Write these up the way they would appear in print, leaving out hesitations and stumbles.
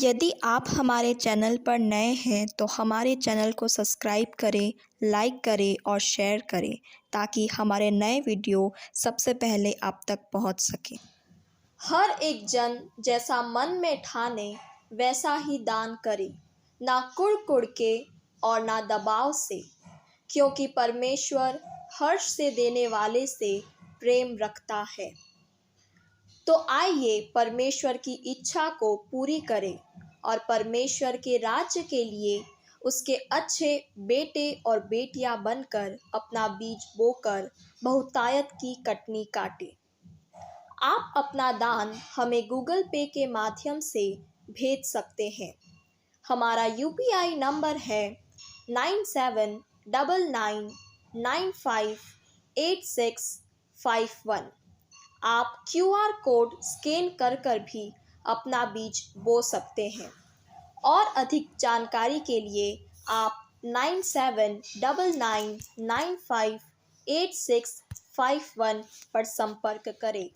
यदि आप हमारे चैनल पर नए हैं तो हमारे चैनल को सब्सक्राइब करें, लाइक करें और शेयर करें ताकि हमारे नए वीडियो सबसे पहले आप तक पहुंच सकें। हर एक जन जैसा मन में ठाने वैसा ही दान करे, ना कुड़ के और ना दबाव से, क्योंकि परमेश्वर हर्ष से देने वाले से प्रेम रखता है। तो आइए परमेश्वर की इच्छा को पूरी करें और परमेश्वर के राज्य के लिए उसके अच्छे बेटे और बेटियां बनकर अपना बीज बोकर बहुतायत की कटनी काटें। आप अपना दान हमें गूगल पे के माध्यम से भेज सकते हैं। हमारा यूपीआई नंबर है 9799958651। आप क्यूआर कोड स्कैन कर भी अपना बीज बो सकते हैं और अधिक जानकारी के लिए आप 9799958651 पर संपर्क करें।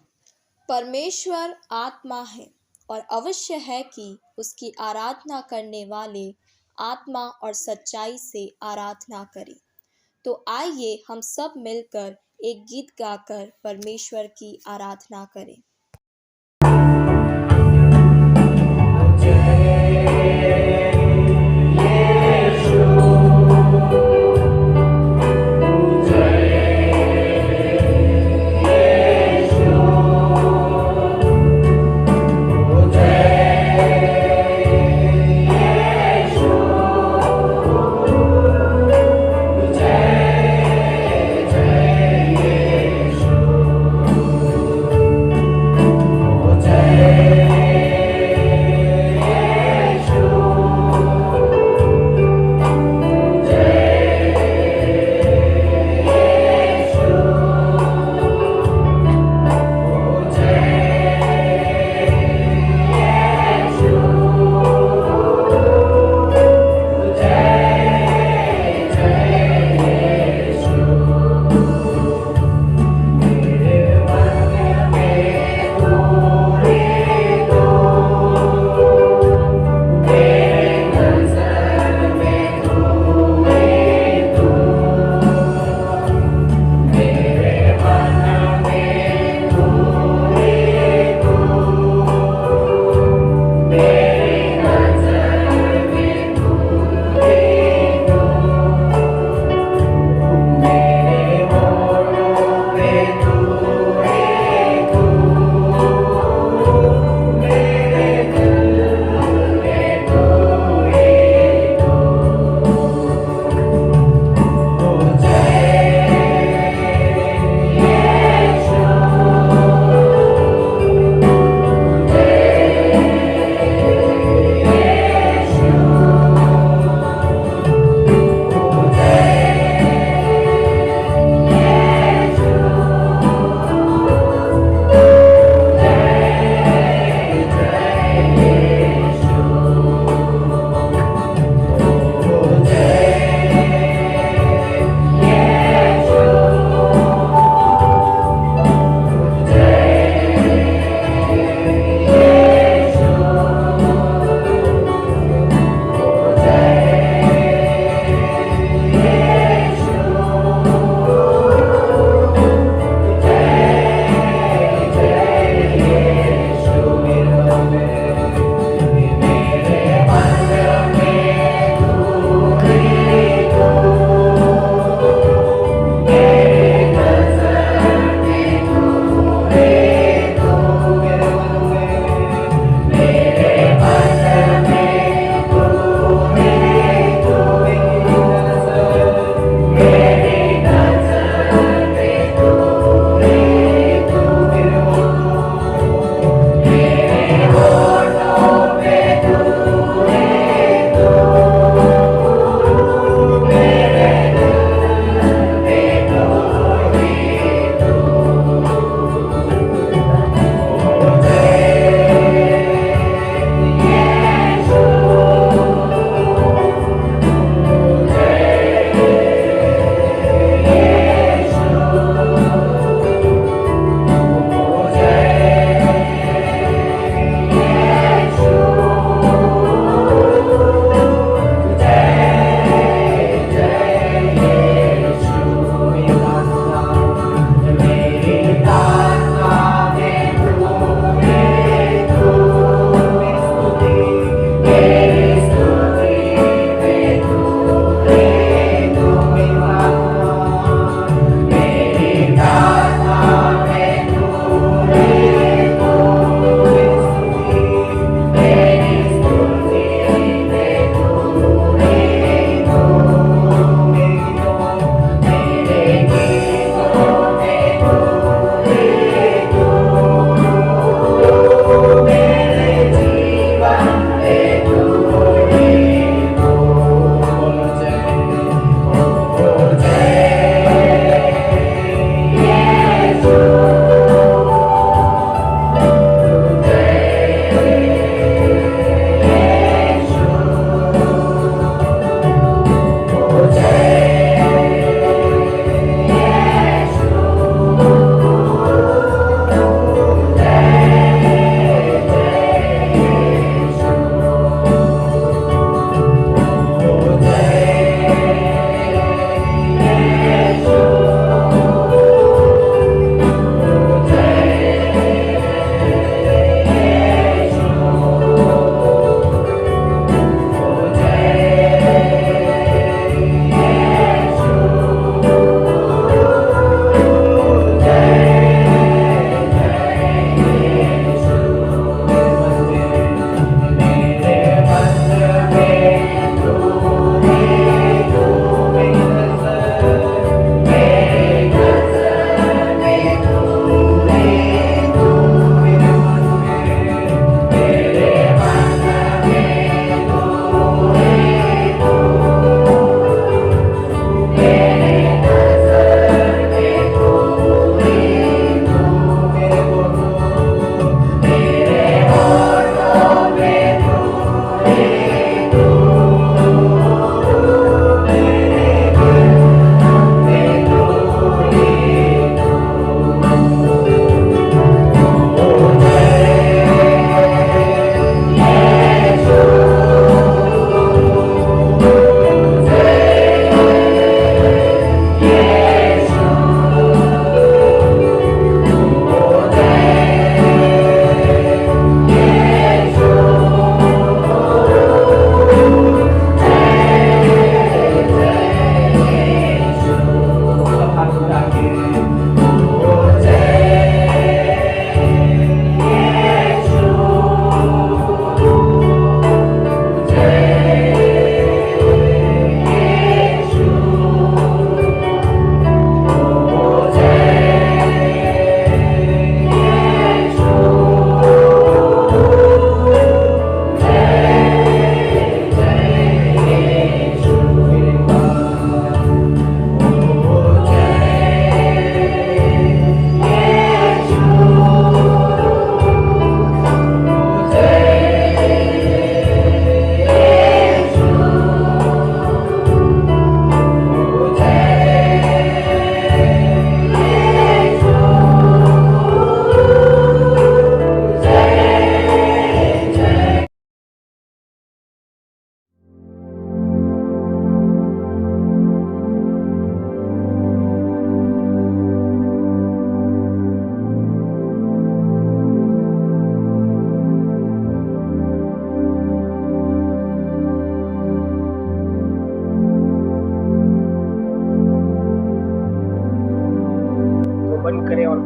परमेश्वर आत्मा है और अवश्य है कि उसकी आराधना करने वाले आत्मा और सच्चाई से आराधना करें। तो आइए हम सब मिलकर एक गीत गाकर परमेश्वर की आराधना करें।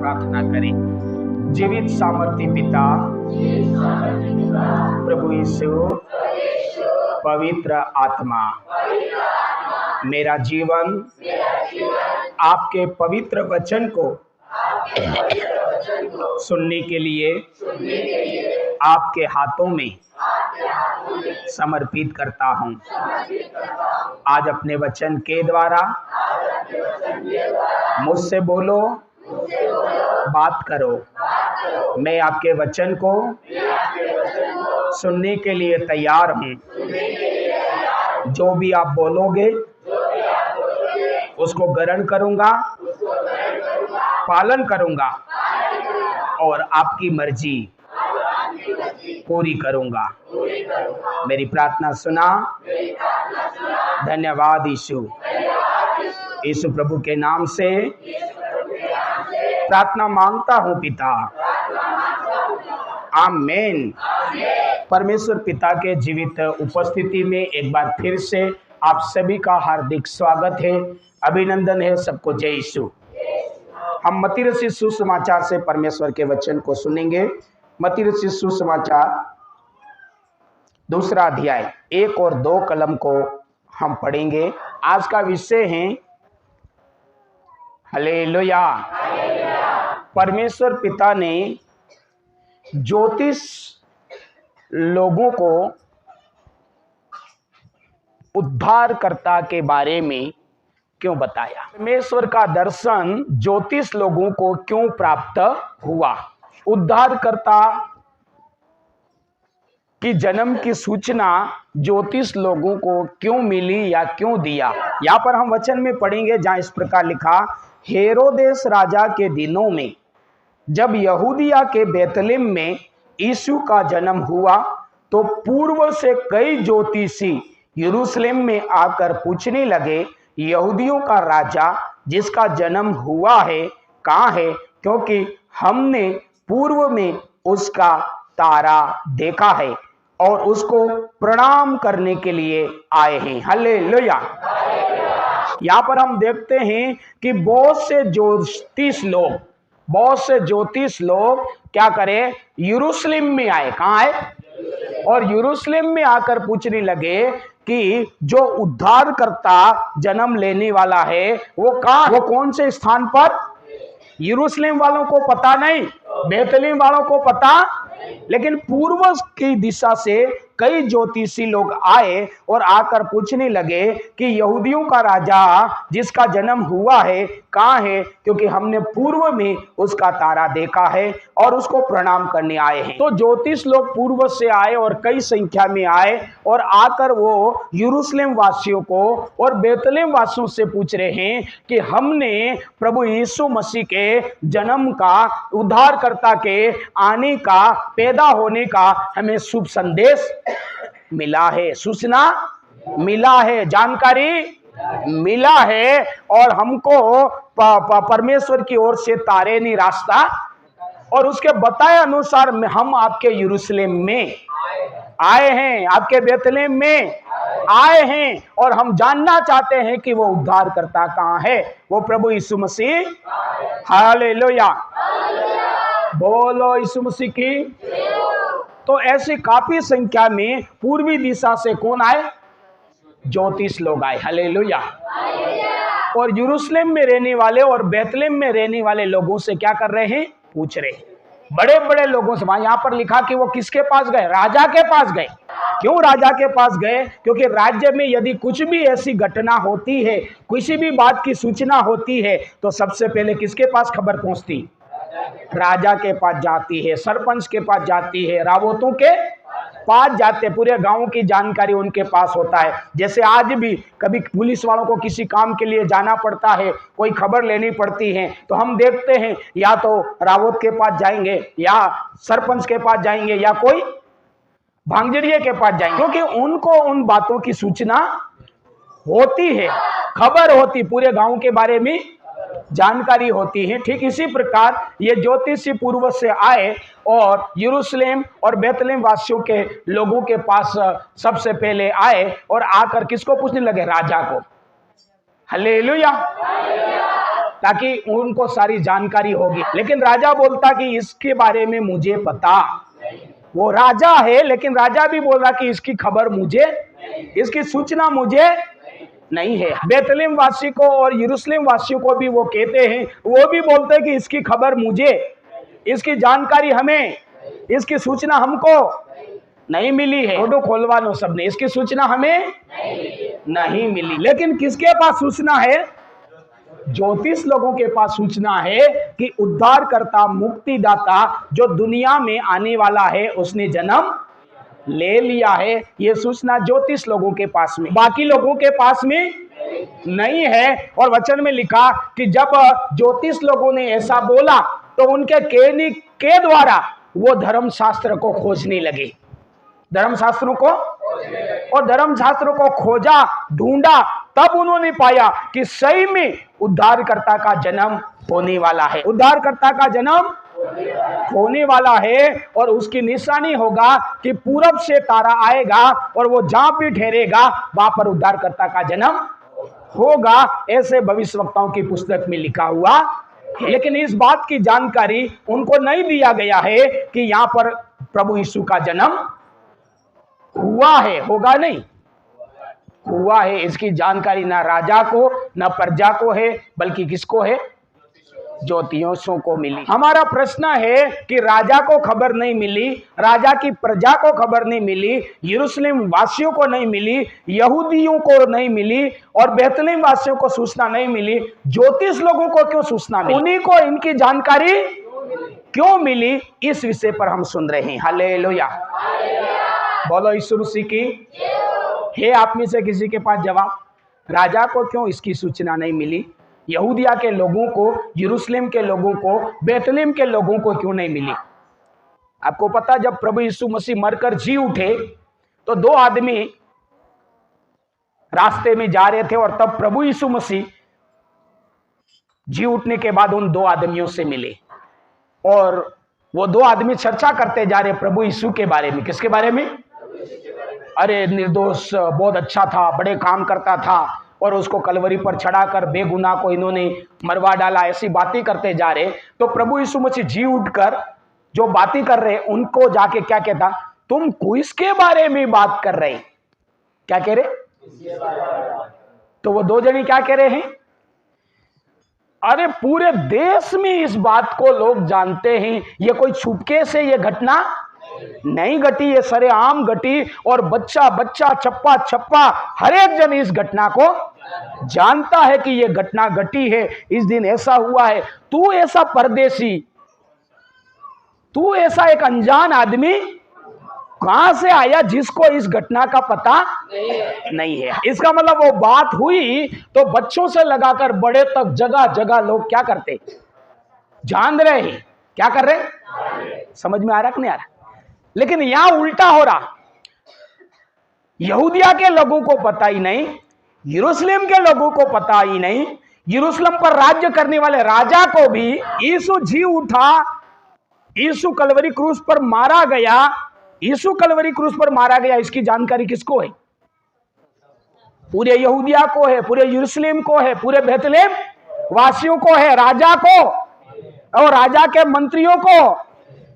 प्रार्थना करें। जीवित सामर्थी पिता प्रभु यीशु पवित्र आत्मा, मेरा जीवन आपके पवित्र वचन को सुनने के लिए आपके हाथों में समर्पित करता हूँ। आज अपने वचन के द्वारा मुझसे बोलो, बात करो। मैं आपके वचन को सुनने के लिए तैयार हूँ। जो भी आप बोलोगे उसको ग्रहण करूँगा, पालन करूँगा और आपकी मर्जी पूरी करूँगा। मेरी प्रार्थना सुना। धन्यवाद यीशु। यीशु प्रभु के नाम से प्रार्थना मांगता हूँ पिता, आमीन। परमेश्वर पिता के जीवित उपस्थिति में एक बार फिर से आप सभी का हार्दिक स्वागत है, अभिनंदन है। सबको जय यीशु। हम मत्ती रचित सुसमाचार से परमेश्वर के वचन को सुनेंगे। मत्ती रचित सुसमाचार 2 अध्याय 1 और 2 कलम को हम पढ़ेंगे। आज का विषय है हालेलुया। परमेश्वर पिता ने ज्योतिष लोगों को उद्धारकर्ता के बारे में क्यों बताया? परमेश्वर का दर्शन ज्योतिष लोगों को क्यों प्राप्त हुआ? उद्धारकर्ता की जन्म की सूचना ज्योतिष लोगों को क्यों मिली या क्यों दिया? यहाँ पर हम वचन में पढ़ेंगे जहाँ इस प्रकार लिखा, हेरोदेस राजा के दिनों में जब यहूदिया के बेतलेहम में यीशु का जन्म हुआ तो पूर्व से कई ज्योतिषी यरूशलेम में आकर पूछने लगे, यहूदियों का राजा जिसका जन्म हुआ है कहाँ है? क्योंकि हमने पूर्व में उसका तारा देखा है और उसको प्रणाम करने के लिए आए हैं। हालेलुया। यहाँ पर हम देखते हैं कि बहुत से ज्योतिष लोग क्या करें? यरूशलेम में आए। कहाँ आए? और यरूशलेम में आकर पूछने लगे कि जो उद्धारकर्ता जन्म लेने वाला है वो कहाँ, वो कौन से स्थान पर? यरूशलेम वालों को पता नहीं, बेतलेहम वालों को पता, लेकिन पूर्व की दिशा से कई ज्योतिषी लोग आए और आकर पूछने लगे कि यहूदियों का राजा जिसका जन्म हुआ है कहाँ है? क्योंकि हमने पूर्व में उसका तारा देखा है और उसको प्रणाम करने आए हैं। तो ज्योतिष लोग पूर्व से आए और कई संख्या में आए और आकर वो यरूशलेम वासियों को और बेतलेहम वासियों से पूछ रहे हैं कि हमने प्रभु यीशु मसीह के जन्म का, उद्धारकर्ता के आने का, पैदा होने का हमें शुभ संदेश मिला है, सूचना मिला है, जानकारी मिला है और हमको परमेश्वर की ओर से तारे ने रास्ता और उसके बताए अनुसार हम आपके यरूशलेम में आए हैं, आपके बेतलेहम में आए हैं और हम जानना चाहते हैं कि वो उद्धारकर्ता कहाँ है, वो प्रभु यीशु मसीह। हालेलुया। बोलो यीशु मसीह की। तो ऐसी काफी संख्या में पूर्वी दिशा से कौन आए? ज्योतिष लोग आए। हालेलुया। और यरूशलेम में रहने वाले और बेतलेहम में रहने वाले लोगों से क्या कर रहे हैं? पूछ रहे। बड़े बड़े लोगों से। वहां यहाँ पर लिखा कि वो किसके पास गए? राजा के पास गए। क्यों राजा के पास गए? क्योंकि राज्य में यदि कुछ भी ऐसी घटना होती है, किसी भी बात की सूचना होती है तो सबसे पहले किसके पास खबर पहुंचती? राजा के पास जाती है, सरपंच के पास जाती है, रावतों के पास जाते, पूरे गांव की जानकारी उनके पास होता है। जैसे आज भी कभी पुलिस वालों को किसी काम के लिए जाना पड़ता है, कोई खबर लेनी पड़ती है तो हम देखते हैं या तो रावत के पास जाएंगे या सरपंच के पास जाएंगे या कोई भांगजड़िए के पास जाएंगे, क्योंकि उनको उन बातों की सूचना होती है, खबर होती, पूरे गांव के बारे में जानकारी होती है। ठीक इसी प्रकार ये ज्योतिषी पूर्व से आए और यरूशलेम और बेतलेहम वासियों के लोगों के पास सबसे पहले आए और आकर किसको पूछने लगे? राजा को। हालेलुया। ताकि उनको सारी जानकारी होगी। लेकिन राजा बोलता कि इसके बारे में मुझे पता, वो राजा है लेकिन राजा भी बोल रहा कि इसकी खबर मुझे, इसकी सूचना मुझे नहीं है। बेतलेहम वासी को और यरूशलेम वासियों को भी वो कहते हैं, वो भी बोलते हैं कि इसकी खबर मुझे, इसकी जानकारी हमें, इसकी सूचना हमको नहीं मिली है। फोटो खोलवानो सबने, इसकी सूचना हमें नहीं मिली। लेकिन किसके पास सूचना है? ज्योतिष लोगों के पास सूचना है कि उद्धारकर्ता, मुक्तिदाता जो दुनिया में आने वाला है, उसने जन्म ले लिया है। यह सूचना ज्योतिष लोगों के पास में, बाकी लोगों के पास में नहीं है। और वचन में लिखा कि जब ज्योतिष लोगों ने ऐसा बोला तो उनके कहने के द्वारा वो धर्मशास्त्र को खोजने लगे, धर्मशास्त्रों को, और धर्मशास्त्रों को खोजा, ढूंढा, तब उन्होंने पाया कि सही में उद्धारकर्ता का जन्म होने वाला है, उद्धारकर्ता का जन्म होने वाला है। और उसकी निशानी होगा कि पूरब से तारा आएगा और वो जहां भी ठहरेगा वहां पर उद्धारकर्ता का जन्म होगा। ऐसे भविष्यवक्ताओं की पुस्तक में लिखा हुआ है। लेकिन इस बात की जानकारी उनको नहीं दिया गया है कि यहां पर प्रभु यीशु का जन्म हुआ है, होगा नहीं, हुआ है। इसकी जानकारी ना राजा को ना प्रजा को है, बल्कि किसको है? ज्योतिषियों को मिली। हमारा प्रश्न है कि राजा को खबर नहीं मिली, राजा की प्रजा को खबर नहीं मिली, यरूशलेम वासियों को नहीं मिली, यहूदियों को नहीं मिली, और बेतलेहम वासियों को सूचना नहीं मिली, ज्योतिष लोगों को क्यों सूचना मिली? उन्हीं को इनकी जानकारी क्यों मिली? इस विषय पर हम सुन रहे हैं। हालेलुया, बोलो यीशु मसीह की। है आप में से किसी के पास जवाब? राजा को क्यों इसकी सूचना नहीं मिली? यहूदिया के लोगों को, यरूशलेम के लोगों को, बेतलेहम के लोगों को क्यों नहीं मिली? आपको पता, जब प्रभु यीशु मसीह मरकर जी उठे तो दो आदमी रास्ते में जा रहे थे, और तब प्रभु यीशु मसीह जी उठने के बाद उन दो आदमियों से मिले, और वो दो आदमी चर्चा करते जा रहे प्रभु यीशु के बारे में। किसके बारे में? अरे निर्दोष, बहुत अच्छा था, बड़े काम करता था, और उसको कलवरी पर चढ़ाकर बेगुनाह को इन्होंने मरवा डाला, ऐसी बातें करते जा रहे। तो प्रभु यीशु मसीह जी उठकर जो बातें कर रहे उनको जाके क्या कहता? तुम किसके बारे में बात कर रहे? क्या कह रहे? तो वो दो जने क्या कह रहे हैं? अरे पूरे देश में इस बात को लोग जानते हैं, ये कोई छुपके से ये घटना नहीं घटी, ये सरेआम घटी, और बच्चा बच्चा, चप्पा चप्पा, हर एक जन इस घटना को जानता है कि ये घटना घटी है, इस दिन ऐसा हुआ है। तू ऐसा परदेसी, तू ऐसा एक अनजान आदमी कहां से आया जिसको इस घटना का पता नहीं है? इसका मतलब वो बात हुई तो बच्चों से लगाकर बड़े तक जगह जगह लोग क्या करते? जान रहे हैं। क्या कर रहे? समझ में आ रहा कि नहीं आ रहा? लेकिन यहां उल्टा हो रहा, यहूदिया के लोगों को पता ही नहीं, यरूशलेम के लोगों को पता ही नहीं, यरूशलेम पर राज्य करने वाले राजा को भी यीशु जी उठा, यीशु कलवरी क्रूस पर मारा गया, यीशु कलवरी क्रूस पर मारा गया, इसकी जानकारी किसको है? पूरे यहूदिया को है, पूरे यरूशलेम को है, पूरे बेतलेहम वासियों को है, राजा को और राजा के मंत्रियों को,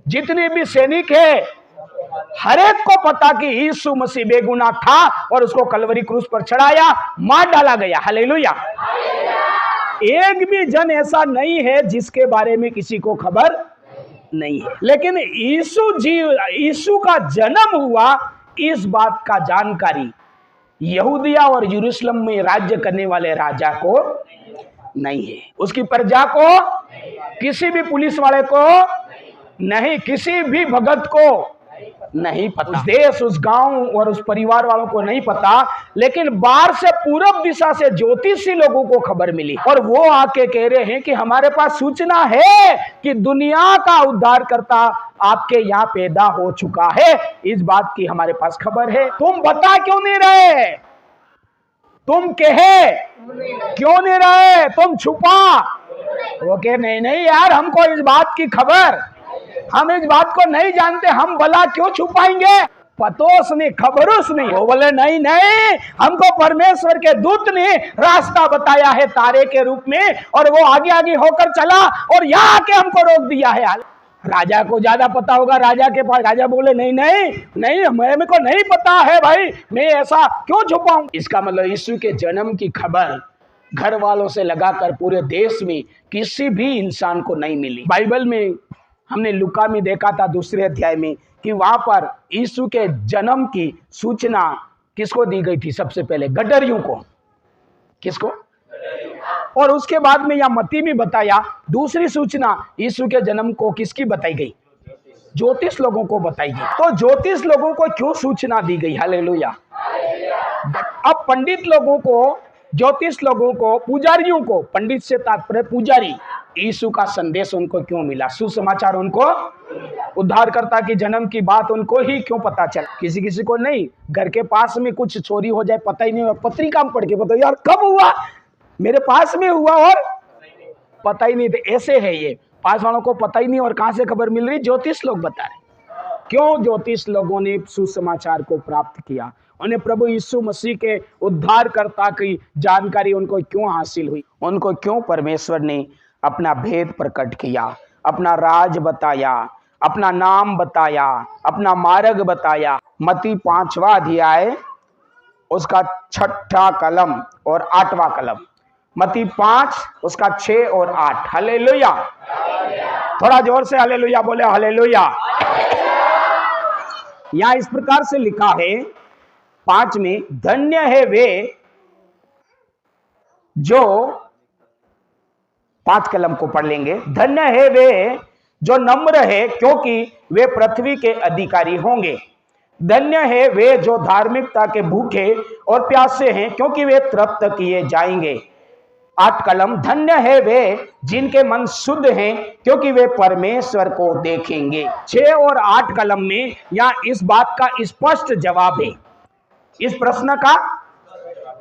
जितने भी सैनिक है, हर एक को पता कि यीशु मसीह बेगुनाह था और उसको कलवरी क्रूस पर चढ़ाया, मार डाला गया। हालेलुया। एक भी जन ऐसा नहीं है जिसके बारे में किसी को खबर नहीं है। लेकिन यीशु का जन्म हुआ, इस बात का जानकारी यहूदिया और यरूशलेम में राज्य करने वाले राजा को नहीं है, उसकी प्रजा को, किसी भी पुलिस वाले को नहीं, किसी भी भगत को नहीं पता, उस देश, उस गांव और उस परिवार वालों को नहीं पता। लेकिन बाहर से पूरब दिशा से ज्योतिषी लोगों को खबर मिली, और वो आके कह रहे हैं कि हमारे पास सूचना है कि दुनिया का उद्धारकर्ता आपके यहाँ पैदा हो चुका है, इस बात की हमारे पास खबर है। तुम बता क्यों नहीं रहे? तुम कहे क्यों नहीं रहे? तुम छुपा। वो कहे नहीं नहीं यार, हमको इस बात की खबर, हम इस बात को नहीं जानते, हम भला क्यों छुपाएंगे? पतोस नहीं, खबरोस नहीं। वो बोले नहीं नहीं, हमको परमेश्वर के दूत ने रास्ता बताया है तारे के रूप में, और वो आगे आगे होकर चला और यहाँ आके हमको रोक दिया है। राजा को ज्यादा पता होगा, राजा के पास। राजा बोले नहीं नहीं नहीं, मेरे को नहीं पता है भाई, मैं ऐसा क्यों छुपाऊं। इसका मतलब यीशु के जन्म की खबर घर वालों से लगाकर पूरे देश में किसी भी इंसान को नहीं मिली। बाइबल में हमने लूका में देखा था 2 अध्याय में कि वहां पर यीशु के जन्म की सूचना किसको दी गई थी? सबसे पहले गडरियों को। किसको? और उसके बाद में यह मत्ती में बताया, दूसरी सूचना यीशु के जन्म को किसकी बताई गई? ज्योतिष लोगों को बताई गई। तो ज्योतिष लोगों को क्यों सूचना दी गई? हालेलुया। अब पंडित लोगों को, ज्योतिष लोगों को, पुजारियों को, पंडित से तात्पर्य पुजारी, यीशु का संदेश उनको क्यों मिला? सुसमाचार उनको, उद्धारकर्ता के जन्म की बात उनको ही क्यों पता चला? किसी किसी को नहीं। घर के पास में कुछ चोरी हो जाए पता ही नहीं, पत्रिका में पढ़ के बताओ यार कब हुआ, मेरे पास में हुआ और पता ही नहीं। तो ऐसे है ये, पास वालों को पता ही नहीं और कहां से खबर मिल रही? ज्योतिष लोग बता रहे। क्यों ज्योतिष लोगों ने सुसमाचार को प्राप्त किया? उन्हें प्रभु यीशु मसीह के उद्धारकर्ता की जानकारी उनको क्यों हासिल हुई? उनको क्यों परमेश्वर ने अपना भेद प्रकट किया, अपना राज बताया, अपना नाम बताया, अपना मार्ग बताया? मत्ती 5वां अध्याय उसका 6ठा कलम और 8वां कलम। मत्ती 5 उसका 6 और 8। हालेलुया। थोड़ा जोर से हालेलुया बोले। हालेलुया। यहां इस प्रकार से लिखा है 5 में, धन्य है वे जो, 5 कलम को पढ़ लेंगे। धन्य है वे जो नम्र है, क्योंकि वे पृथ्वी के अधिकारी होंगे। धन्य है वे जो धार्मिकता के भूखे और प्यासे हैं, क्योंकि वे तृप्त किए जाएंगे। 8 कलम, धन्य है वे जिनके मन शुद्ध हैं, क्योंकि वे परमेश्वर को देखेंगे। 6 और 8 कलम में यहां इस बात का स्पष्ट जवाब है, इस प्रश्न का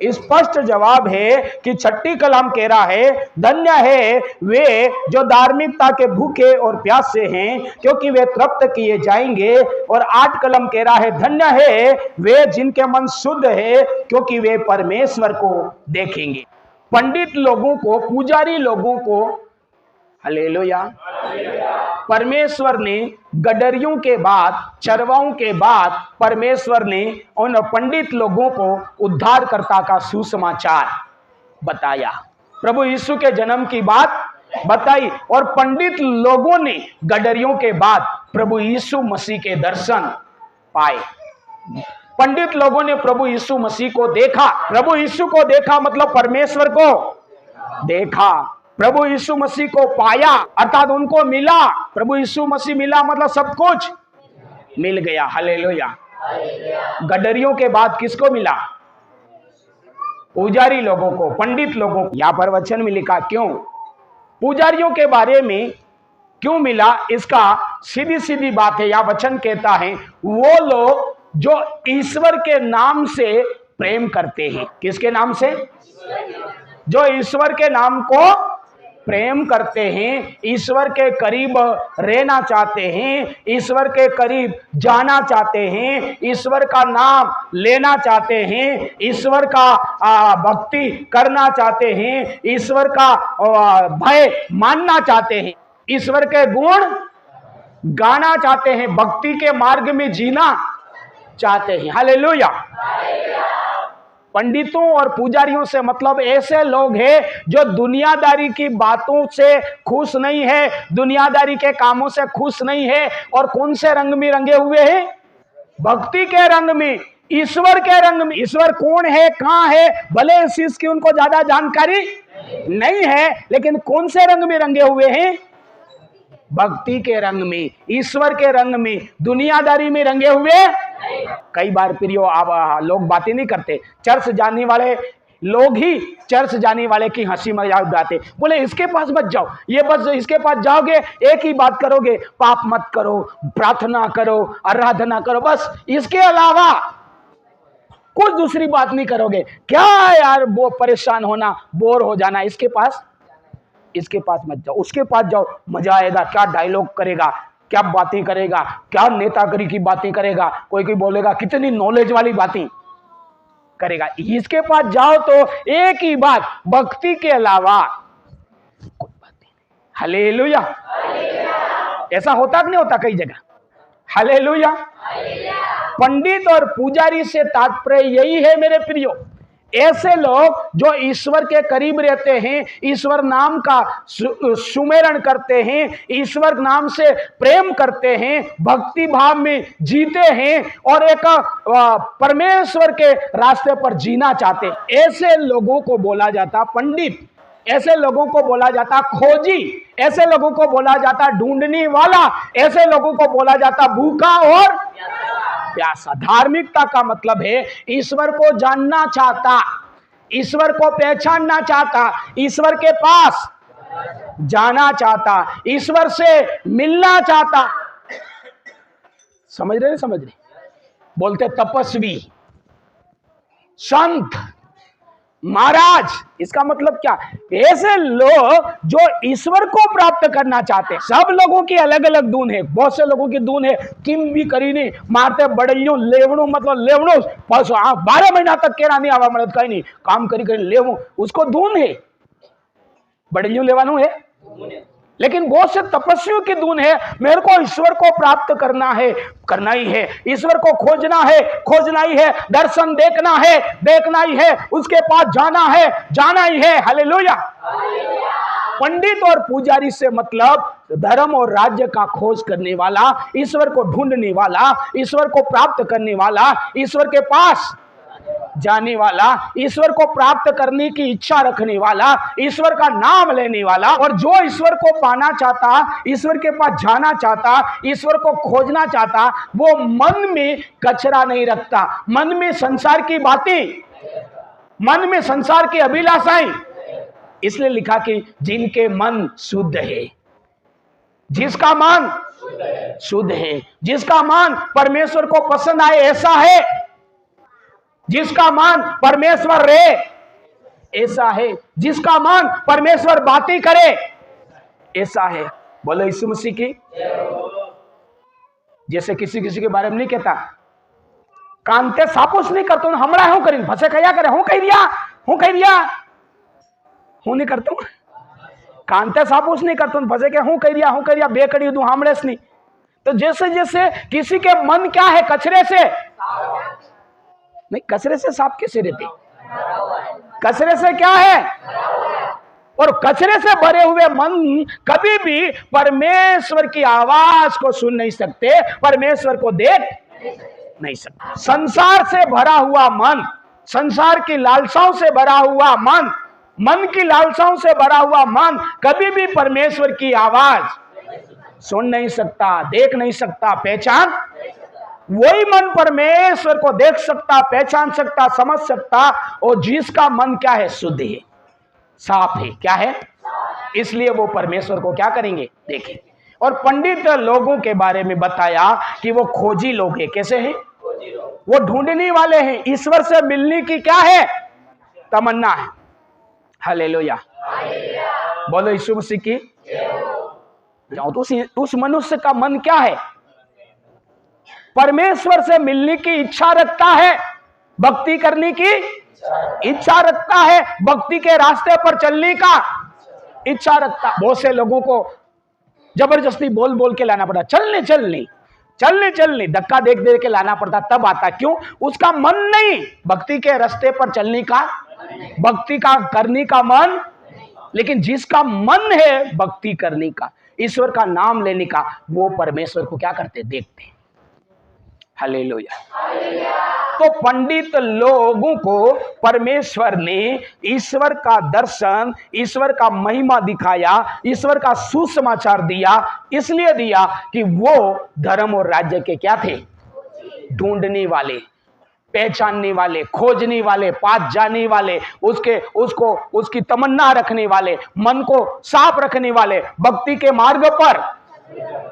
स्पष्ट जवाब है कि 6ठी कलम कह रहा है धन्य है वे जो धार्मिकता के भूखे और प्यासे हैं, क्योंकि वे तृप्त किए जाएंगे। और 8 कलम कह रहा है धन्य है वे जिनके मन शुद्ध है, क्योंकि वे परमेश्वर को देखेंगे। पंडित लोगों को, पुजारी लोगों को, हालेलुया, परमेश्वर ने गडरियों के बाद, चरवाओं के बाद परमेश्वर ने उन पंडित लोगों को उद्धारकर्ता का सुसमाचार बताया, प्रभु यीशु के जन्म की बात बताई। और पंडित लोगों ने गडरियों के बाद प्रभु यीशु मसीह के दर्शन पाए। पंडित लोगों ने प्रभु यीशु मसीह को देखा। प्रभु यीशु को देखा मतलब परमेश्वर को देखा। प्रभु यीशु मसीह को पाया अर्थात उनको मिला। प्रभु यीशु मसीह मिला मतलब सब कुछ मिल गया। हालेलुया। गडरियों के बाद किसको मिला? पुजारी लोगों को, पंडित लोगों को। यहां पर वचन में लिखा क्यों पुजारियों के बारे में क्यों मिला, इसका सीधी सीधी बात है। यह वचन कहता है वो लोग जो ईश्वर के नाम से प्रेम करते हैं। किसके नाम से? जो ईश्वर के नाम को प्रेम करते हैं, ईश्वर के करीब रहना चाहते हैं, ईश्वर के करीब जाना चाहते हैं, ईश्वर का नाम लेना चाहते हैं, ईश्वर का भक्ति करना चाहते हैं, ईश्वर का भय मानना चाहते हैं, ईश्वर के गुण गाना चाहते हैं, भक्ति के मार्ग में जीना चाहते हैं। हालेलुया। पंडितों और पुजारियों से मतलब ऐसे लोग हैं जो दुनियादारी की बातों से खुश नहीं है, दुनियादारी के कामों से खुश नहीं है। और कौन से रंग में रंगे हुए हैं? भक्ति के रंग में, ईश्वर के रंग में। ईश्वर कौन है, कहां है, भले इस चीज की उनको ज्यादा जानकारी नहीं है, लेकिन कौन से रंग में रंगे हुए हैं? भक्ति के रंग में, ईश्वर के रंग में, दुनियादारी में रंगे हुए। कई बार प्रियो आप लोग बातें नहीं करते, चर्च जाने वाले लोग ही चर्च जाने वाले की हंसी मजाक उड़ाते, बोले इसके पास मत जाओ, ये बस इसके पास जाओगे एक ही बात करोगे, पाप मत करो, प्रार्थना करो, आराधना करो, बस इसके अलावा कुछ दूसरी बात नहीं करोगे। क्या यार वो परेशान होना, बोर हो जाना, इसके पास मत जाओ, उसके पास जाओ, मजा आएगा, क्या डायलॉग करेगा, क्या बातें करेगा, क्या नेतागिरी की बातें करेगा, कोई कोई बोलेगा कितनी नॉलेज वाली बातें करेगा। इसके पास जाओ तो एक ही बात, भक्ति के अलावा कोई बात नहीं। हालेलुया। ऐसा होता कि नहीं होता कई जगह? हालेलुया। पंडित और पुजारी से तात्पर्य यही है मेरे प्रियो, ऐसे लोग जो ईश्वर के करीब रहते हैं, ईश्वर नाम का सुमेरण करते हैं, ईश्वर नाम से प्रेम करते हैं, भक्ति भाव में जीते हैं और एक परमेश्वर के रास्ते पर जीना चाहते हैं, ऐसे लोगों को बोला जाता पंडित, ऐसे लोगों को बोला जाता खोजी, ऐसे लोगों को बोला जाता ढूंढने वाला, ऐसे लोगों को बोला जाता भूखा और प्यासा। धार्मिकता का मतलब है ईश्वर को जानना चाहता, ईश्वर को पहचानना चाहता, ईश्वर के पास जाना चाहता, ईश्वर से मिलना चाहता। समझ रहे नहीं समझ रहे? बोलते तपस्वी, संत, महाराज, इसका मतलब क्या? ऐसे लोग जो ईश्वर को प्राप्त करना चाहते हैं। सब लोगों की अलग अलग धुन है, बहुत से लोगों की धुन है किम भी करी नहीं मारते बड़इयों लेवणो, मतलब लेवणो 12 महीना तक केरा नहीं आवा मदद कहीं नहीं काम करी करी लेवो, उसको धुन है, बड़इयों लेवानो है। लेकिन बहुत से तपस्वियों की धुन है, मेरे को ईश्वर को प्राप्त करना है, करना ही है, ईश्वर को खोजना है, खोजना ही है, दर्शन देखना है, देखना ही है, उसके पास जाना है, जाना ही है। हालेलुया। पंडित और पुजारी से मतलब धर्म और राज्य का खोज करने वाला, ईश्वर को ढूंढने वाला, ईश्वर को प्राप्त करने वाला, ईश्वर के पास जाने वाला, ईश्वर को प्राप्त करने की इच्छा रखने वाला, ईश्वर का नाम लेने वाला। और जो ईश्वर को पाना चाहता, ईश्वर के पास जाना चाहता, ईश्वर को खोजना चाहता, वो मन में कचरा नहीं रखता, मन में संसार की बातें, मन में संसार की अभिलाषाएं। इसलिए लिखा कि जिनके मन शुद्ध है, जिसका मन शुद्ध है, जिसका मन परमेश्वर को पसंद आए ऐसा है, जिसका मन परमेश्वर रे ऐसा है, जिसका मन परमेश्वर बातें करे ऐसा है। बोलो यीशु मसीह की। जैसे किसी किसी के बारे में नहीं कहता कांते सापुस नहीं करता हूं, हमरा हूं करी फसे कया करे हूं कह दिया, हूं कह दिया, हूं नहीं करता हूं, कांते सापुस नहीं करता हूं, फसे के हूं कह दिया, हूं कह दिया, बेकड़ी दू हमड़े नहीं। तो जैसे जैसे किसी के मन क्या है, कचरे से नहीं, कचरे से साफ कैसे रहते? कचरे से क्या है? और कचरे से भरे हुए मन कभी भी परमेश्वर की आवाज को सुन नहीं सकते, परमेश्वर को देख नहीं सकते। संसार से भरा हुआ मन, संसार की लालसाओं से भरा हुआ मन, मन की लालसाओं से भरा हुआ मन कभी भी परमेश्वर की आवाज सुन नहीं सकता, देख नहीं सकता, पहचान। वही मन परमेश्वर को देख सकता, पहचान सकता, समझ सकता, और जिसका मन क्या है? शुद्ध है, साफ है, क्या है? इसलिए वो परमेश्वर को क्या करेंगे? देखेंगे। और पंडित लोगों के बारे में बताया कि वो खोजी लोग हैं। कैसे हैं? वो ढूंढने वाले हैं, ईश्वर से मिलने की क्या है? तमन्ना है। हालेलुया। बोलो यीशु मसीह की। तो उस मनुष्य का मन क्या है? परमेश्वर से मिलने की इच्छा रखता है, भक्ति करने की इच्छा रखता है, भक्ति के रास्ते पर चलने का इच्छा रखता। बहुत से लोगों को जबरदस्ती बोल बोल के लाना पड़ता, चलने चलने चलने चलने, धक्का देख दे के लाना पड़ता, तब आता। क्यों? उसका मन नहीं भक्ति के रास्ते पर चलने का, भक्ति का करने का मन। लेकिन जिसका मन है भक्ति करने का, ईश्वर का नाम लेने का, वो परमेश्वर को क्या करते? देखते। हालेलुया। तो पंडित लोगों को परमेश्वर ने ईश्वर का दर्शन, ईश्वर का महिमा दिखाया, ईश्वर का सुसमाचार दिया। इसलिए दिया कि वो धर्म और राज्य के क्या थे? ढूंढने वाले, पहचानने वाले, खोजने वाले, पास जाने वाले, उसकी तमन्ना रखने वाले, मन को साफ रखने वाले, भक्ति के मार्ग पर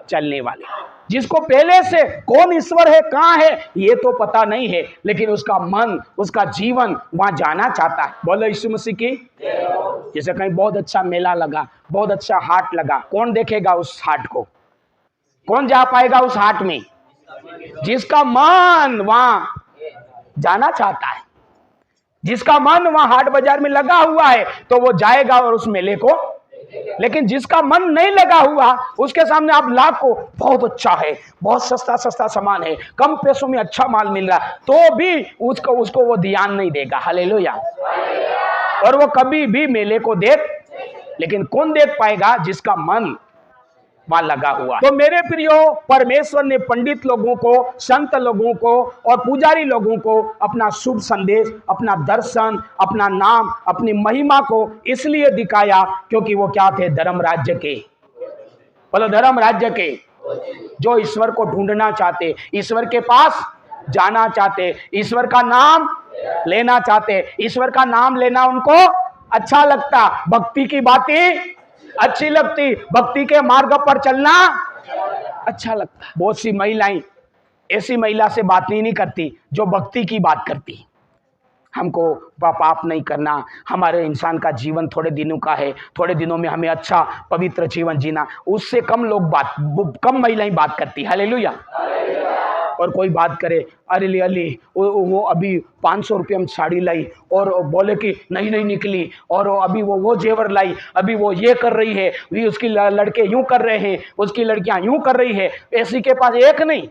चलने वाले। जिसको पहले से कौन ईश्वर है, कहां है, ये तो पता नहीं है, लेकिन उसका मन, उसका जीवन वहां जाना चाहता है। बोलो यीशु मसीह की। जैसे कहीं बहुत अच्छा मेला लगा, बहुत अच्छा हाट लगा, कौन देखेगा उस हाट को? कौन जा पाएगा उस हाट में? जिसका मन वहां जाना चाहता है, जिसका मन वहां हाट बाजार में लगा हुआ है तो वो जाएगा और उस मेले को। लेकिन जिसका मन नहीं लगा हुआ, उसके सामने आप लाखों, बहुत अच्छा है, बहुत सस्ता सस्ता सामान है, कम पैसों में अच्छा माल मिल रहा, तो भी उसको वो ध्यान नहीं देगा। हालेलुया। और वो कभी भी मेले को लेकिन कौन देख पाएगा? जिसका मन वहां लगा हुआ। तो मेरे प्रियो, परमेश्वर ने पंडित लोगों को, संत लोगों को और पुजारी लोगों को अपना शुभ संदेश, अपना दर्शन, अपना नाम, अपनी महिमा को इसलिए दिखाया क्योंकि वो क्या थे? धर्म राज्य के। बोलो, धर्म राज्य के, जो ईश्वर को ढूंढना चाहते, ईश्वर के पास जाना चाहते, ईश्वर का नाम लेना चाहते। ईश्वर का नाम लेना उनको अच्छा लगता, भक्ति की बातें अच्छी लगती, भक्ति के मार्ग पर चलना अच्छा लगता। बहुत सी महिलाएं ऐसी महिला से बात नहीं करती जो भक्ति की बात करती। हमको पाप नहीं करना, हमारे इंसान का जीवन थोड़े दिनों का है, थोड़े दिनों में हमें अच्छा पवित्र जीवन जीना, उससे कम महिलाएं बात करती। हालेलुया। और कोई बात करे, अरे अली वो अभी 500 रुपये में साड़ी लाई और बोले कि नहीं निकली, और अभी वो जेवर लाई, अभी वो ये कर रही है, भी उसकी लड़के यूं कर रहे हैं, उसकी लड़कियां यूं कर रही है, ऐसी के पास एक नहीं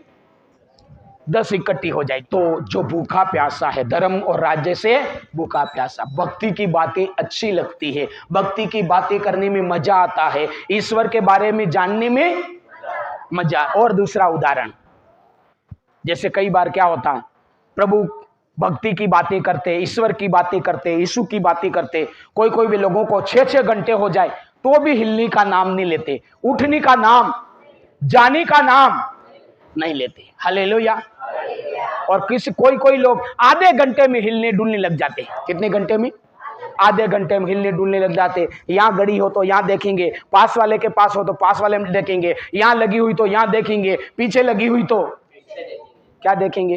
10 इकट्ठी हो जाए। तो जो भूखा प्यासा है, धर्म और राज्य से भूखा प्यासा, भक्ति की बातें अच्छी लगती है, भक्ति की बातें करने में मजा आता है, ईश्वर के बारे में जानने में मजा। और दूसरा उदाहरण, जैसे कई बार क्या होता, प्रभु भक्ति की बातें करते, ईश्वर की बातें करते, यीशु की बातें करते, कोई भी लोगों को 6-6 घंटे हो जाए तो भी हिलने का नाम नहीं लेते, उठने का नाम, जाने का नाम नहीं लेते। हालेलुया। और कोई लोग आधे घंटे में हिलने डुलने लग जाते। कितने घंटे में? आधे घंटे में हिलने डुलने लग जाते। यहाँ गड़ी हो तो यहाँ देखेंगे, पास वाले के पास हो तो पास वाले में देखेंगे, यहाँ लगी हुई तो यहाँ देखेंगे, पीछे लगी हुई तो क्या देखेंगे?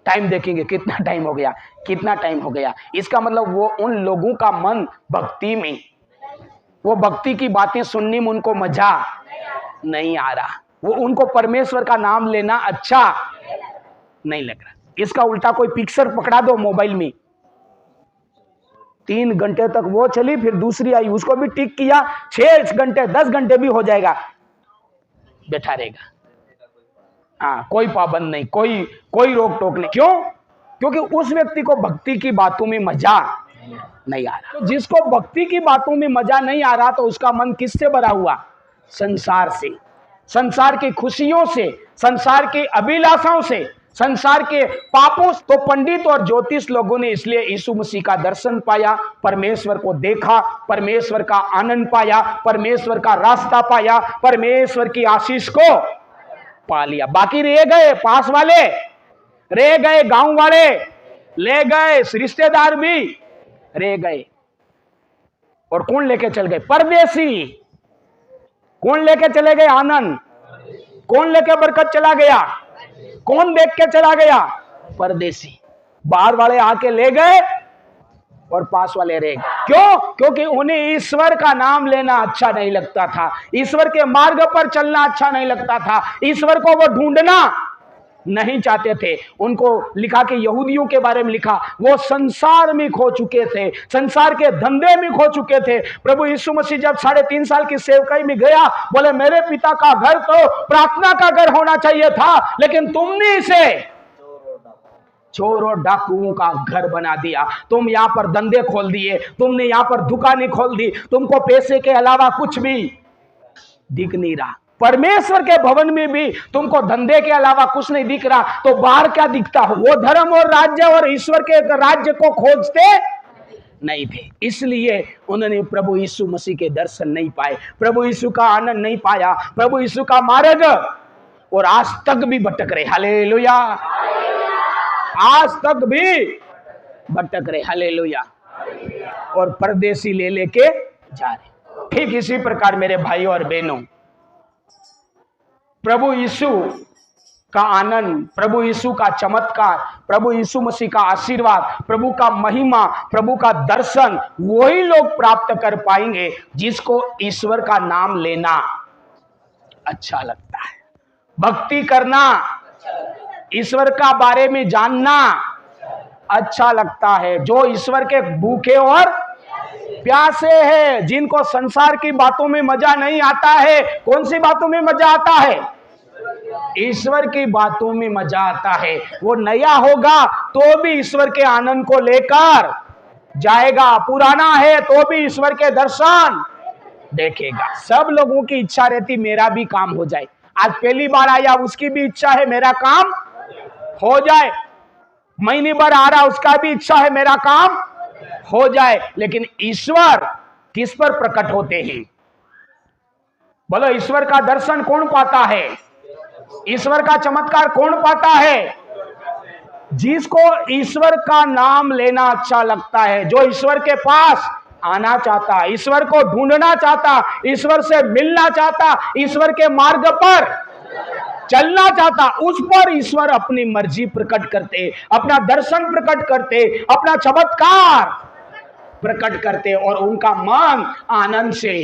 टाइम देखेंगे, कितना टाइम हो गया, कितना टाइम हो गया। इसका मतलब वो उन लोगों का मन भक्ति में, वो भक्ति की बातें सुनने में उनको मजा नहीं आ रहा, वो उनको परमेश्वर का नाम लेना अच्छा नहीं लग रहा। इसका उल्टा कोई पिक्चर पकड़ा दो मोबाइल में, 3 घंटे तक वो चली, फिर दूसरी आई, उसको भी टिक किया, 6 घंटे 10 घंटे भी हो जाएगा, बैठा रहेगा। हाँ, कोई पाबंद नहीं, कोई रोक टोक नहीं। क्यों? क्योंकि उस व्यक्ति को भक्ति की बातों में मजा नहीं आ रहा। तो जिसको भक्ति की बातों में मजा नहीं आ रहा, तो उसका मन किससे भरा हुआ? संसार से, संसार की खुशियों से, संसार की अभिलाषाओं से, संसार के पापों। तो पंडित और ज्योतिष लोगों ने इसलिए यीशु मसीह का दर्शन पाया, परमेश्वर को देखा, परमेश्वर का आनंद पाया, परमेश्वर का रास्ता पाया, परमेश्वर की आशीष को पा लिया। बाकी रह गए पास वाले, रह गए गांव वाले, ले गए रिश्तेदार भी रह गए। और कौन लेके चल गए? परदेसी। कौन लेके चले गए आनंद? कौन लेके बरकत चला गया? कौन देख के चला गया? परदेसी। बाहर वाले आके ले गए और पास वाले रह गए। क्यों? क्योंकि उन्हें ईश्वर का नाम लेना अच्छा नहीं लगता था, ईश्वर के मार्ग पर चलना अच्छा नहीं लगता था, ईश्वर को वो ढूंढना नहीं चाहते थे। उनको लिखा कि यहूदियों के बारे में लिखा, वो संसार में खो चुके थे, संसार के धंधे में खो चुके थे। प्रभु यीशु मसीह जब 3.5 साल की सेवकाई में गया, बोले मेरे पिता का घर तो प्रार्थना का घर होना चाहिए था, लेकिन तुमने इसे चोर और डाकुओं का घर बना दिया। तुम यहाँ पर धंधे खोल दिए, तुमने यहाँ पर दुकानें खोल दी, तुमको पैसे के अलावा कुछ भी दिख नहीं रहा। परमेश्वर के भवन में भी तुमको धंधे के अलावा कुछ नहीं दिख रहा, तो बाहर क्या दिखता हो? वो धर्म और राज्य और ईश्वर के राज्य को खोजते नहीं थे। इसलिए उन्होंने प्रभु यीशु मसीह के दर्शन नहीं पाए, प्रभु यीशु का आनंद नहीं पाया, प्रभु यीशु का मार्ग, और आज तक भी भटक रहे। हालेलुया। आज तक भी भटक रहे। हालेलुया। और परदेसी ले लेके जा रहे। ठीक इसी प्रकार मेरे भाइयों और बहनों, प्रभु यीशु का आनंद, प्रभु यीशु का चमत्कार, प्रभु यीशु मसीह का आशीर्वाद, प्रभु का महिमा, प्रभु का दर्शन वही लोग प्राप्त कर पाएंगे जिसको ईश्वर का नाम लेना अच्छा लगता है। भक्ति करना, ईश्वर का बारे में जानना अच्छा लगता है। जो ईश्वर के भूखे और प्यासे हैं, जिनको संसार की बातों में मजा नहीं आता है। कौन सी बातों में मजा आता है? ईश्वर की बातों में मजा आता है। वो नया होगा तो भी ईश्वर के आनंद को लेकर जाएगा, पुराना है तो भी ईश्वर के दर्शन देखेगा। सब लोगों की इच्छा रहती मेरा भी काम हो जाए। आज पहली बार आया, उसकी भी इच्छा है मेरा काम हो जाए। महीने भर आ रहा, उसका भी इच्छा है मेरा काम हो जाए। लेकिन ईश्वर किस पर प्रकट होते हैं? बोलो, ईश्वर का दर्शन कौन पाता है? ईश्वर का चमत्कार कौन पाता है? जिसको ईश्वर का नाम लेना अच्छा लगता है, जो ईश्वर के पास आना चाहता, ईश्वर को ढूंढना चाहता, ईश्वर से मिलना चाहता, ईश्वर के मार्ग पर चलना चाहता, उस पर ईश्वर अपनी मर्जी प्रकट करते, अपना दर्शन प्रकट करते, अपना चमत्कार प्रकट करते और उनका मन आनंद से,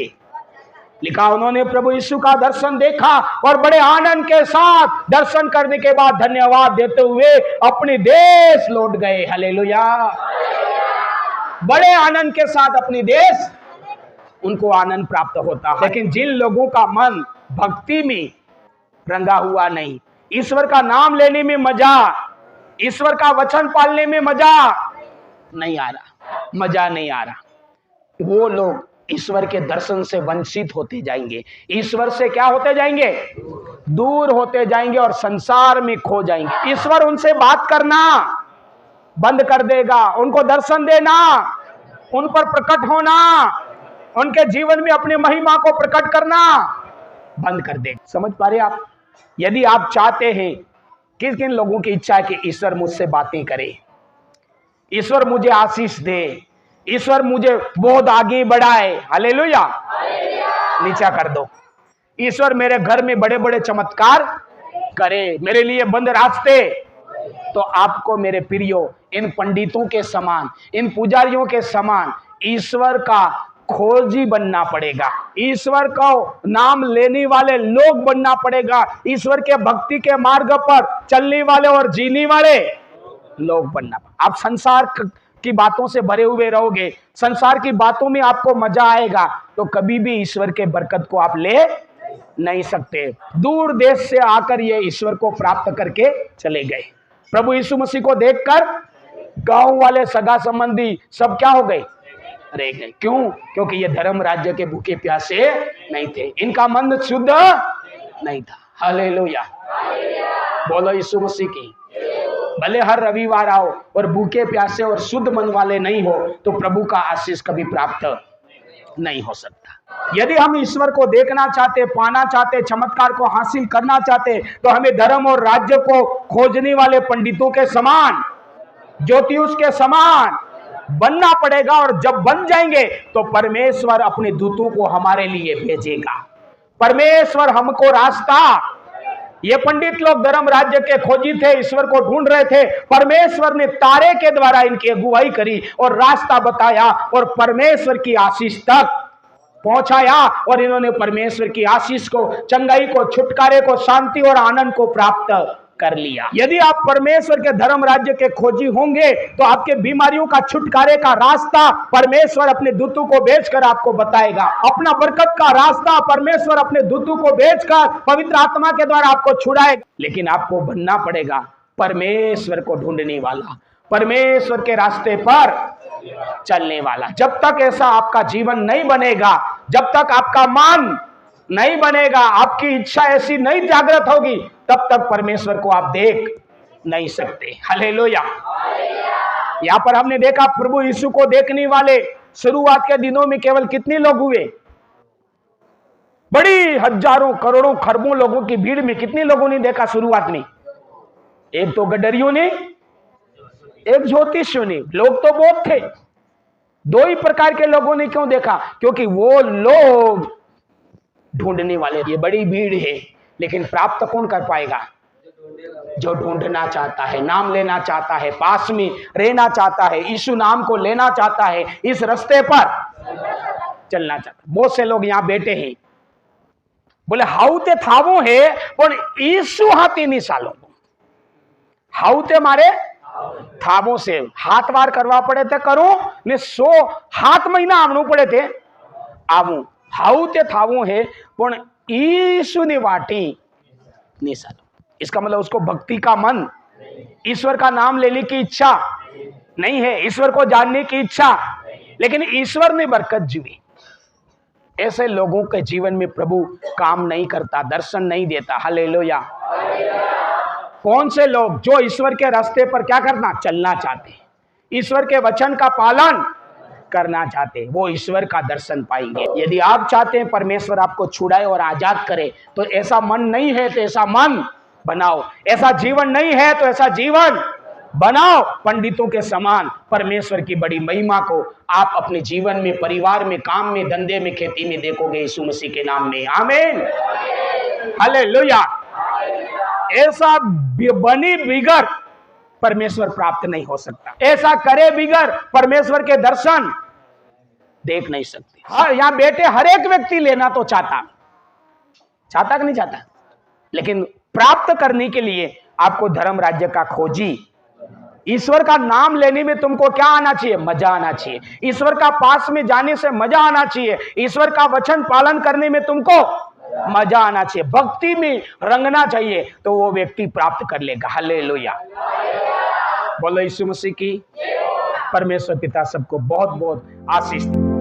लिखा उन्होंने प्रभु यीशु का दर्शन देखा और बड़े आनंद के साथ दर्शन करने के बाद धन्यवाद देते हुए अपने देश लौट गए। हालेलुया। बड़े आनंद के साथ अपने देश, उनको आनंद प्राप्त होता है। लेकिन जिन लोगों का मन भक्ति में रंगा हुआ नहीं, ईश्वर का नाम लेने में मजा, ईश्वर का वचन पालने में मजा नहीं आ रहा, मजा नहीं आ रहा, वो लोग ईश्वर के दर्शन से वंचित होते जाएंगे। ईश्वर से क्या होते जाएंगे? दूर होते जाएंगे और संसार में खो जाएंगे। ईश्वर उनसे बात करना बंद कर देगा, उनको दर्शन देना, उन पर प्रकट होना, उनके जीवन में अपनी महिमा को प्रकट करना बंद कर देगा। समझ पा रहे आप? यदि आप चाहते हैं, किन किन लोगों की इच्छा है कि ईश्वर मुझसे बातें करे, ईश्वर मुझे आशीष दे, ईश्वर मुझे बहुत आगे बढ़ाए, हालेलुया, नीचा कर दो। ईश्वर मेरे घर में बड़े बड़े चमत्कार करे, मेरे लिए बंद रास्ते, तो आपको मेरे प्रियो इन पंडितों के समान, इन पुजारियों के समान ईश्वर का खोजी बनना पड़ेगा। ईश्वर को नाम लेने वाले लोग बनना पड़ेगा। ईश्वर के भक्ति के मार्ग पर चलने वाले और जीने वाले लोग बनना। आप संसार की बातों से भरे हुए रहोगे, संसार की बातों में आपको मजा आएगा, तो कभी भी ईश्वर के बरकत को आप ले नहीं सकते। दूर देश से आकर ये ईश्वर को प्राप्त करके चले गए। प्रभु यीशु मसीह को देखकर गांव वाले, सगा संबंधी सब क्या हो गए? रह गए। क्यों? क्योंकि ये धर्म राज्य के भूखे प्यासे नहीं थे, इनका मन शुद्ध नहीं था। हालेलुया, बोलो यीशु मसीह की। भले हर रविवार आओ और भूखे प्यासे और शुद्ध मन वाले नहीं हो तो प्रभु का आशीष कभी प्राप्त नहीं हो सकता। यदि हम ईश्वर को देखना चाहते, पाना चाहते, चमत्कार को हासिल करना चाहते, तो हमें धर्म और राज्य को खोजने वाले पंडितों के समान, ज्योतिष के समान बनना पड़ेगा। और जब बन जाएंगे तो परमेश्वर अपने दूतों को हमारे लिए भेजेगा। परमेश्वर हमको रास्ता, ये पंडित लोग धर्म राज्य के खोजी थे, ईश्वर को ढूंढ रहे थे, परमेश्वर ने तारे के द्वारा इनकी अगुवाई करी और रास्ता बताया और परमेश्वर की आशीष तक पहुंचाया और इन्होंने परमेश्वर की आशीष को, चंगाई को, छुटकारे को, शांति और आनंद को प्राप्त कर लिया। यदि आप परमेश्वर के धर्म राज्य के खोजी होंगे तो आपके बीमारियों का छुटकारे का रास्ता परमेश्वर अपने दूतों को भेजकर आपको बताएगा। अपना बरकत का रास्ता परमेश्वर अपने दूतों को भेजकर पवित्र आत्मा के द्वारा आपको छुड़ाएगा। लेकिन आपको बनना पड़ेगा परमेश्वर को ढूंढने वाला, परमेश्वर के रास्ते पर चलने वाला। जब तक ऐसा आपका जीवन नहीं बनेगा, जब तक आपका मन नहीं बनेगा, आपकी इच्छा ऐसी नहीं जागृत होगी, तब तक परमेश्वर को आप देख नहीं सकते। हालेलुया। यहाँ पर हमने देखा प्रभु यीशु को देखने वाले शुरुआत के दिनों में केवल कितने लोग हुए? बड़ी हजारों, करोड़ों, खरबों लोगों की भीड़ में कितने लोगों ने देखा शुरुआत में? एक तो गडरियों ने, एक ज्योतिषियों ने। लोग तो बहुत थे, दो ही प्रकार के लोगों ने क्यों देखा? क्योंकि वो लोग ढूंढने वाले। ये बड़ी भीड़ है, लेकिन प्राप्त कौन कर पाएगा? जो ढूंढना चाहता है, नाम लेना चाहता है, पास में रहना चाहता है, यीशु नाम को लेना चाहता है, इस रास्ते पर चलना चाहता है। बहुत से लोग यहाँ बैठे हैं, बोले हाउ ते थावो है पण ईसु हाथी नहीं सालो हाउ ते मारे थावो से हाथ वार करवा पड़े थे करूं ने 100 हाथ महीना आवणु पड़े थे आवू हाउ ते थावो है पण ईसु ने वाटी नहीं सालो। इसका मतलब उसको भक्ति का मन, ईश्वर का नाम लेने की इच्छा नहीं है, ईश्वर को जानने की इच्छा, लेकिन ईश्वर ने बरकत जीवी। ऐसे लोगों के जीवन में प्रभु काम नहीं करता, दर्शन नहीं देता। हालेलुया। कौन से लोग जो ईश्वर के रास्ते पर क्या करना चलना चाहते, ईश्वर के वचन का पालन करना चाहते, वो ईश्वर का दर्शन पाएंगे। यदि आप चाहते हैं परमेश्वर आपको छुड़ाए और आजाद करे, तो ऐसा मन नहीं है तो ऐसा मन बनाओ, ऐसा जीवन नहीं है तो ऐसा जीवन बनाओ। पंडितों के समान परमेश्वर की बड़ी महिमा को आप अपने जीवन में, परिवार में, काम में, धंधे में, खेती में देखोगे यीशु मसीह के नाम में। आमीन, हालेलुया। ऐसा बनी बिगर परमेश्वर प्राप्त नहीं हो सकता, ऐसा करे बिगर परमेश्वर के दर्शन देख नहीं सकते। हाँ, यहां बेटे हर एक व्यक्ति लेना तो चाहता कि नहीं चाहता, लेकिन प्राप्त करने के लिए आपको धर्म राज्य का खोजी, ईश्वर का नाम लेने में तुमको क्या आना चाहिए, मजा आना चाहिए। ईश्वर का पास में जाने से मजा आना चाहिए, ईश्वर का वचन पालन करने में तुमको मजा आना चाहिए, भक्ति में रंगना चाहिए, तो वो व्यक्ति प्राप्त कर लेगा। हालेलुया। बोलो यीशु मसीह की। परमेश्वर पिता सबको बहुत बहुत आशीष दे।